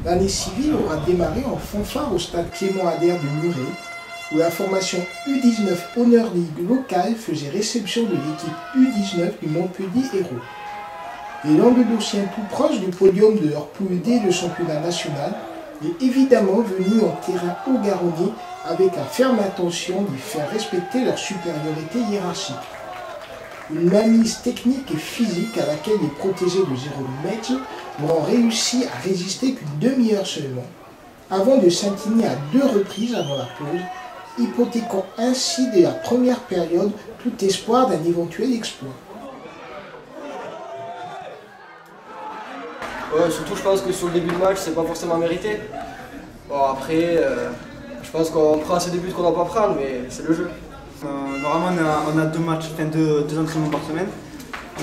L'année civile aura démarré en fanfare au stade Clément Ader de Muret, où la formation U19 Honor League locale faisait réception de l'équipe U19 du Montpellier Hérault. Les Languedociens tout proches du podium de leur poule D de championnat national est évidemment venu en terrain haut-garonnais avec la ferme intention d'y faire respecter leur supériorité hiérarchique. Une mainmise technique et physique à laquelle les protégés de Jérôme Metz n'auront réussi à résister qu'une demi-heure seulement, avant de s'incliner à 2 reprises avant la pause, hypothéquant ainsi dès la première période tout espoir d'un éventuel exploit. Ouais, surtout je pense que sur le début de match c'est pas forcément mérité. Bon après, je pense qu'on prend assez de buts qu'on n'a pas à prendre, mais c'est le jeu. Normalement on a 2 matchs, enfin 2 entraînements par semaine.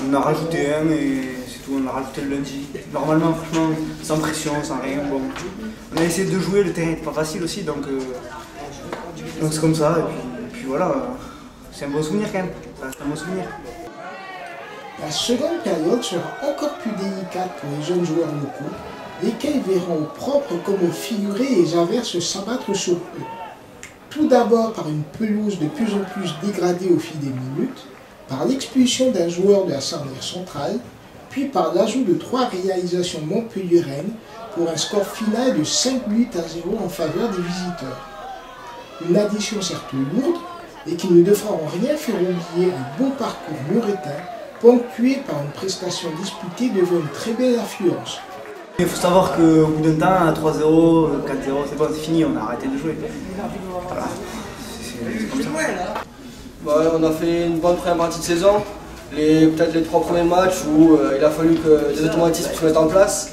On a rajouté un et c'est tout, on a rajouté le lundi. Normalement franchement sans pression, sans rien. Bon. On a essayé de jouer, le terrain n'était pas facile aussi donc c'est comme ça et puis voilà, c'est un bon souvenir quand même. C'est un bon souvenir. La seconde période sera encore plus délicate pour les jeunes joueurs locaux, lesquels verront au propre comme au figuré les averses s'abattre sur eux. Tout d'abord par une pelouse de plus en plus dégradée au fil des minutes, par l'expulsion d'un joueur de la charnière centrale, puis par l'ajout de 3 réalisations montpelliéraines pour un score final de 5 buts à 0 en faveur des visiteurs. Une addition certes lourde, et qui ne devra en rien faire oublier un bon parcours muretain, ponctué par une prestation disputée devant une très belle affluence. Il faut savoir qu'au bout d'un temps, à 3-0, 4-0, c'est bon, c'est fini, on a arrêté de jouer. Voilà. Ouais, on a fait une bonne première partie de saison. Peut-être les 3 premiers matchs où il a fallu que des automatismes se mettent en place.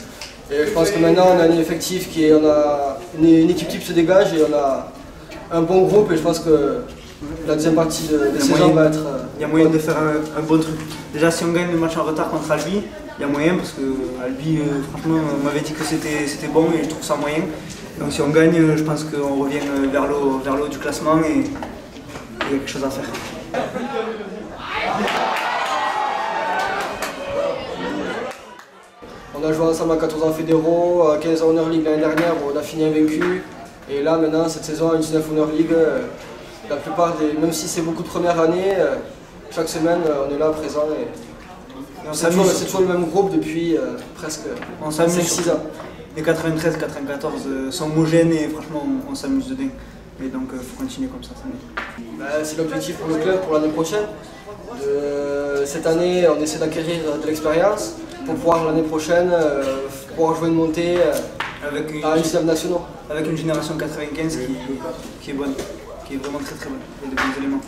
Et je pense que maintenant on a un effectif une équipe type se dégage et on a un bon groupe et je pense que la deuxième partie de saison va être... Il y a moyen de faire un bon truc. Déjà si on gagne le match en retard contre Albi, il y a moyen parce que Albi franchement m'avait dit que c'était bon et je trouve ça moyen. Donc si on gagne, je pense qu'on revient vers le haut du classement et il y a quelque chose à faire. On a joué ensemble à 14 ans fédéraux, à 15 ans Honor League l'année dernière où on a fini invaincu. Et là maintenant cette saison à 19 Honor League, la plupart même si c'est beaucoup de premières années, chaque semaine on est là présent et c'est toujours le même groupe depuis presque 5-6 ans. Les 93-94 sont homogènes et franchement on s'amuse de dingue. Et donc il faut continuer comme ça. C'est l'objectif pour le club pour l'année prochaine. Cette année on essaie d'acquérir de l'expérience pour pouvoir l'année prochaine pouvoir jouer une montée à une 19 nationaux. Avec une génération 95 qui est bonne, qui est vraiment très très bonne, il y a de bons éléments.